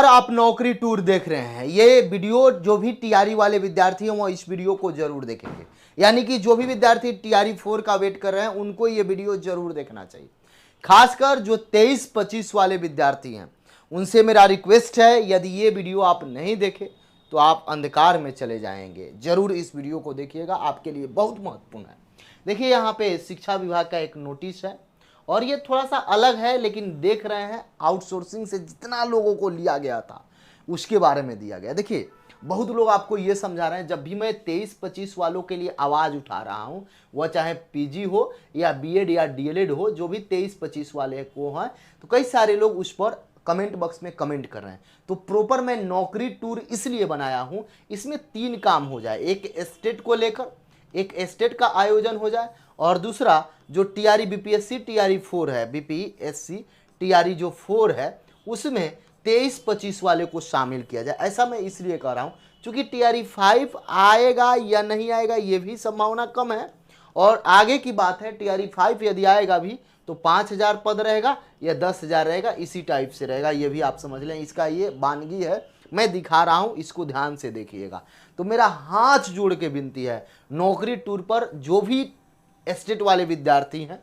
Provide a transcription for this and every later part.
नमस्कार, आप नौकरी टूर देख रहे हैं। ये वीडियो जो भी टीआरई वाले विद्यार्थी हैं वो इस वीडियो को जरूर देखेंगे। यानी कि जो भी विद्यार्थी टीआरई 4 का वेट कर रहे हैं उनको ये वीडियो जरूर देखना चाहिए। खासकर जो 23-25 वाले विद्यार्थी हैं उनसे मेरा रिक्वेस्ट है, यदि ये वीडियो आप नहीं देखे तो आप अंधकार में चले जाएंगे। जरूर इस वीडियो को देखिएगा, आपके लिए बहुत महत्वपूर्ण है। देखिए, यहाँ पे शिक्षा विभाग का एक नोटिस है और ये थोड़ा सा अलग है, लेकिन देख रहे हैं आउटसोर्सिंग से जितना लोगों को लिया गया था उसके बारे में दिया गया। देखिए, बहुत लोग आपको ये समझा रहे हैं, जब भी मैं 23-25 वालों के लिए आवाज़ उठा रहा हूँ, वह चाहे पीजी हो या बीएड या डीएलएड हो, जो भी 23-25 वाले को हैं, तो कई सारे लोग उस पर कमेंट बॉक्स में कमेंट कर रहे हैं। तो प्रॉपर मैं नौकरी टूर इसलिए बनाया हूँ, इसमें 3 काम हो जाए। एक स्टेट को लेकर, एक स्टेट का आयोजन हो जाए, और दूसरा जो टीआरई बीपीएससी टीआरई 4 है, बीपीएससी टीआरई जो 4 है, उसमें 23-25 वाले को शामिल किया जाए। ऐसा मैं इसलिए कह रहा हूँ क्योंकि टीआरई 5 आएगा या नहीं आएगा ये भी संभावना कम है, और आगे की बात है टीआरई 5 यदि आएगा भी तो 5000 पद रहेगा या 10,000 रहेगा, इसी टाइप से रहेगा। ये भी आप समझ लें, इसका ये वानगी है, मैं दिखा रहा हूं, इसको ध्यान से देखिएगा। तो मेरा हाथ जोड़ के विनती है, नौकरी टूर पर जो भी स्टेट वाले विद्यार्थी हैं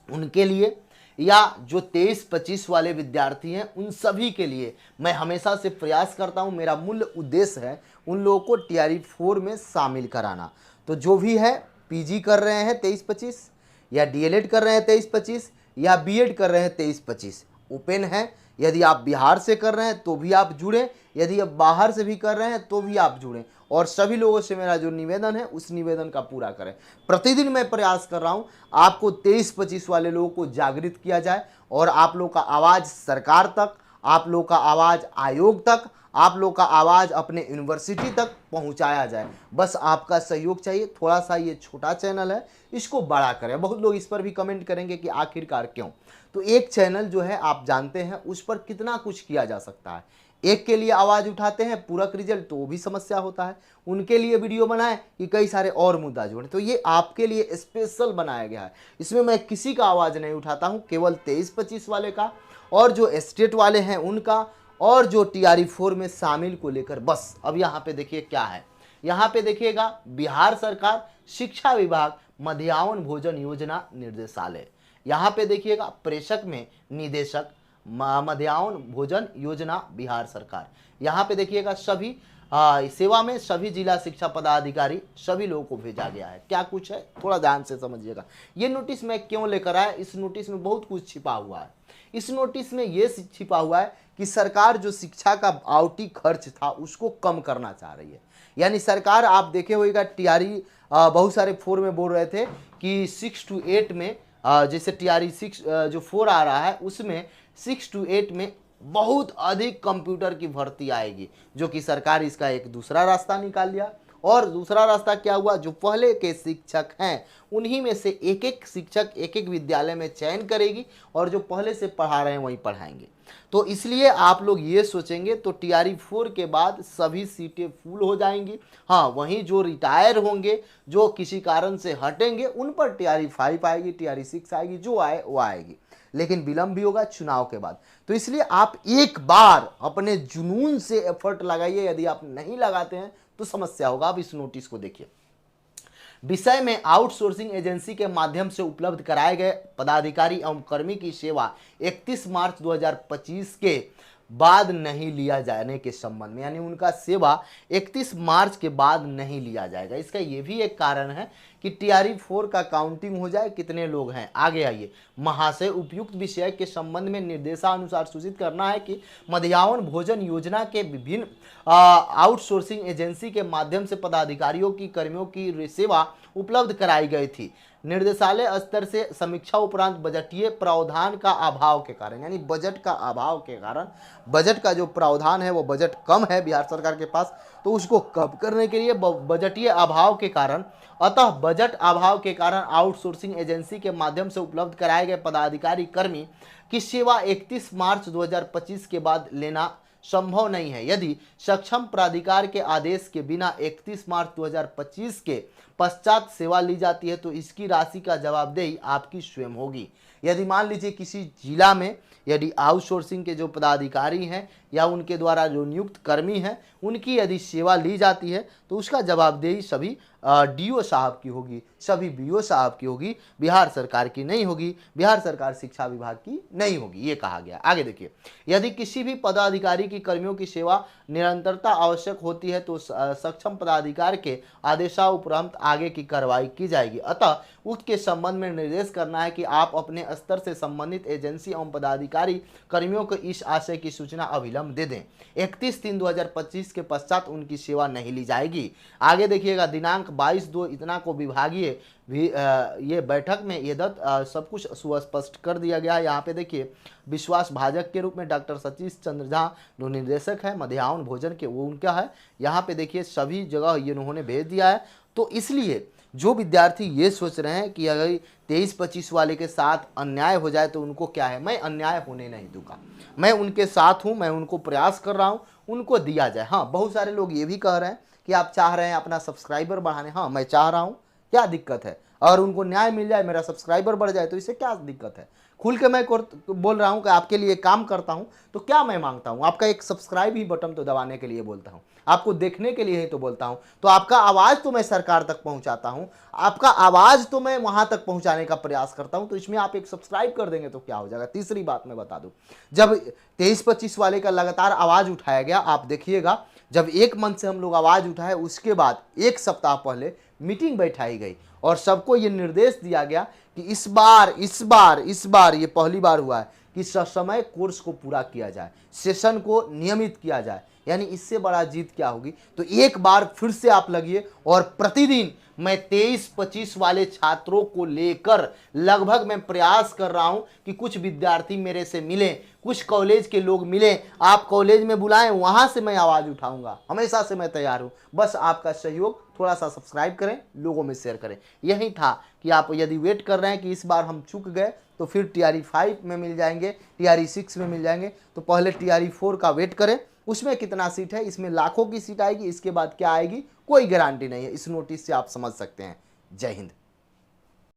उनके लिए, या जो 23-25 वाले विद्यार्थी हैं उन सभी के लिए मैं हमेशा से प्रयास करता हूं। मेरा मूल उद्देश्य है उन लोगों को टीआरई 4 में शामिल कराना। तो जो भी है, पीजी कर रहे हैं 23-25, या डीएलएड कर रहे हैं 23-25, या बीएड कर रहे हैं 23-25, ओपन है। यदि आप बिहार से कर रहे हैं तो भी आप जुड़ें, यदि आप बाहर से भी कर रहे हैं तो भी आप जुड़ें, और सभी लोगों से मेरा जो निवेदन है उस निवेदन का पूरा करें। प्रतिदिन मैं प्रयास कर रहा हूं आपको 23-25 वाले लोगों को जागृत किया जाए, और आप लोग का आवाज़ सरकार तक, आप लोग का आवाज़ आयोग तक, आप लोग का आवाज़ अपने यूनिवर्सिटी तक पहुंचाया जाए। बस आपका सहयोग चाहिए। थोड़ा सा ये छोटा चैनल है, इसको बड़ा करें। बहुत लोग इस पर भी कमेंट करेंगे कि आखिरकार क्यों। तो एक चैनल जो है, आप जानते हैं उस पर कितना कुछ किया जा सकता है। एक के लिए आवाज़ उठाते हैं, पूरक रिजल्ट, तो वो भी समस्या होता है। उनके लिए वीडियो बनाएं कि कई सारे और मुद्दा जोड़ें। तो ये आपके लिए स्पेशल बनाया गया है। इसमें मैं किसी का आवाज़ नहीं उठाता हूँ, केवल 23-25 वाले का, और जो स्टेट वाले हैं उनका, और जो टीआरई 4 में शामिल को लेकर बस। अब यहाँ पे देखिए क्या है, यहाँ पे देखिएगा बिहार सरकार शिक्षा विभाग मध्याह्न भोजन योजना निर्देशालय। यहाँ पे देखिएगा प्रेषक में निदेशक मध्याह्न भोजन योजना बिहार सरकार। यहाँ पे देखिएगा सभी सेवा में सभी जिला शिक्षा पदाधिकारी, सभी लोगों को भेजा गया है। क्या कुछ है थोड़ा ध्यान से समझिएगा। ये नोटिस मैं क्यों लेकर आया, इस नोटिस में बहुत कुछ छिपा हुआ है। इस नोटिस में ये छिपा हुआ है कि सरकार जो शिक्षा का आवती खर्च था उसको कम करना चाह रही है। यानी सरकार, आप देखे होगा टीआरई बहुत सारे 4 में बोल रहे थे कि 6 to 8 में, जैसे टीआरई 6 जो 4 आ रहा है उसमें 6 to 8 में बहुत अधिक कंप्यूटर की भर्ती आएगी, जो कि सरकार इसका एक दूसरा रास्ता निकाल लिया। और दूसरा रास्ता क्या हुआ, जो पहले के शिक्षक हैं उन्हीं में से एक एक शिक्षक एक एक विद्यालय में चयन करेगी, और जो पहले से पढ़ा रहे हैं वहीं पढ़ाएंगे। तो इसलिए आप लोग ये सोचेंगे तो टीआरई 4 के बाद सभी सीटें फुल हो जाएंगी। हाँ, वहीं जो रिटायर होंगे, जो किसी कारण से हटेंगे, उन पर टीआरई 5 आएगी, टीआरई 6 आएगी, जो आए वो आएगी, लेकिन विलंब भी होगा चुनाव के बाद। तो इसलिए आप एक बार अपने जुनून से एफर्ट लगाइए। यदि आप नहीं लगाते हैं तो समस्या होगा। आप इस नोटिस को देखिए। विषय में आउटसोर्सिंग एजेंसी के माध्यम से उपलब्ध कराए गए पदाधिकारी एवं कर्मी की सेवा 31 मार्च 2025 के बाद नहीं लिया जाने के संबंध में, यानी उनका सेवा 31 मार्च के बाद नहीं लिया जाएगा। इसका ये भी एक कारण है कि टीआरई 4 का काउंटिंग हो जाए, कितने लोग हैं। आगे आइए। महाशय, उपयुक्त विषय के संबंध में निर्देशानुसार सूचित करना है कि मध्याह्न भोजन योजना के विभिन्न आउटसोर्सिंग एजेंसी के माध्यम से पदाधिकारियों की कर्मियों की सेवा उपलब्ध कराई गई थी। निर्देशालय स्तर से समीक्षा उपरांत बजटीय प्रावधान का अभाव के कारण, यानी बजट का अभाव के कारण, बजट का जो प्रावधान है वो बजट कम है बिहार सरकार के पास, तो उसको कम करने के लिए बजटीय अभाव के कारण, अतः बजट अभाव के कारण आउटसोर्सिंग एजेंसी के माध्यम से उपलब्ध कराए गए पदाधिकारी कर्मी की सेवा 31 मार्च 2025 के बाद लेना संभव नहीं है। यदि सक्षम प्राधिकार के आदेश के बिना 31 मार्च 2025 के पश्चात सेवा ली जाती है तो इसकी राशि का जवाबदेही आपकी स्वयं होगी। यदि मान लीजिए किसी जिला में यदि आउटसोर्सिंग के जो पदाधिकारी हैं या उनके द्वारा जो नियुक्त कर्मी हैं उनकी यदि सेवा ली जाती है तो उसका जवाबदेही सभी डीओ साहब की होगी, सभी बीओ साहब की होगी, बिहार सरकार की नहीं होगी, बिहार सरकार शिक्षा विभाग की नहीं होगी, ये कहा गया। आगे देखिए, यदि किसी भी पदाधिकारी की कर्मियों की सेवा निरंतरता आवश्यक होती है तो सक्षम पदाधिकारी के आदेशानुपरांत आगे की कार्रवाई की जाएगी। अतः उक्त के संबंध में निर्देश करना है कि आप अपने स्तर से संबंधित एजेंसी एवं पदाधिकारी कर्मियों को इस आशय की सूचना अविलंब दे दें। 31/3/2025 के पश्चात उनकी सेवा नहीं ली जाएगी। आगे देखिएगा, दिनांक 22/2 इतना को विभागीय भी ये बैठक में ये सब कुछ सुस्पष्ट कर दिया गया है। यहाँ पे देखिए, विश्वास भाजक के रूप में डॉक्टर सतीश चंद्र झा जो निर्देशक है मध्याह्न भोजन के, वो उनका है। यहाँ पे देखिए सभी जगह ये उन्होंने भेज दिया है। तो इसलिए जो विद्यार्थी ये सोच रहे हैं कि अगर 23-25 वाले के साथ अन्याय हो जाए तो उनको क्या है, मैं अन्याय होने नहीं दूंगा, मैं उनके साथ हूँ, मैं उनको प्रयास कर रहा हूँ उनको दिया जाए। हाँ, बहुत सारे लोग ये भी कह रहे हैं कि आप चाह रहे हैं अपना सब्सक्राइबर बढ़ाने, हाँ मैं चाह रहा हूँ, क्या दिक्कत है, और उनको न्याय मिल जाए, मेरा सब्सक्राइबर बढ़ जाए तो इससे क्या दिक्कत है। खुल के मैं बोल रहा हूँ कि आपके लिए काम करता हूँ, तो क्या मैं मांगता हूँ, आपका एक सब्सक्राइब ही बटन तो दबाने के लिए बोलता हूँ, आपको देखने के लिए ही तो बोलता हूँ। तो आपका आवाज़ तो मैं सरकार तक पहुँचाता हूँ, आपका आवाज़ तो मैं वहाँ तक पहुँचाने का प्रयास करता हूँ, तो इसमें आप एक सब्सक्राइब कर देंगे तो क्या हो जाएगा। तीसरी बात मैं बता दूँ, जब 23-25 वाले का लगातार आवाज़ उठाया गया, आप देखिएगा जब एक मंच से हम लोग आवाज़ उठाए उसके बाद एक सप्ताह पहले मीटिंग बैठाई गई और सबको ये निर्देश दिया गया कि इस बार ये पहली बार हुआ है कि समय कोर्स को पूरा किया जाए, सेशन को नियमित किया जाए। यानी इससे बड़ा जीत क्या होगी। तो एक बार फिर से आप लगिए और प्रतिदिन मैं 23-25 वाले छात्रों को लेकर लगभग मैं प्रयास कर रहा हूं कि कुछ विद्यार्थी मेरे से मिलें, कुछ कॉलेज के लोग मिलें, आप कॉलेज में बुलाएं, वहां से मैं आवाज़ उठाऊंगा, हमेशा से मैं तैयार हूं। बस आपका सहयोग, थोड़ा सा सब्सक्राइब करें, लोगों में शेयर करें। यही था कि आप यदि वेट कर रहे हैं कि इस बार हम चूक गए तो फिर TRE 5 में मिल जाएंगे, TRE 6 में मिल जाएंगे, तो पहले TRE 4 का वेट करें। उसमें कितना सीट है, इसमें लाखों की सीट आएगी, इसके बाद क्या आएगी कोई गारंटी नहीं है। इस नोटिस से आप समझ सकते हैं। जय हिंद।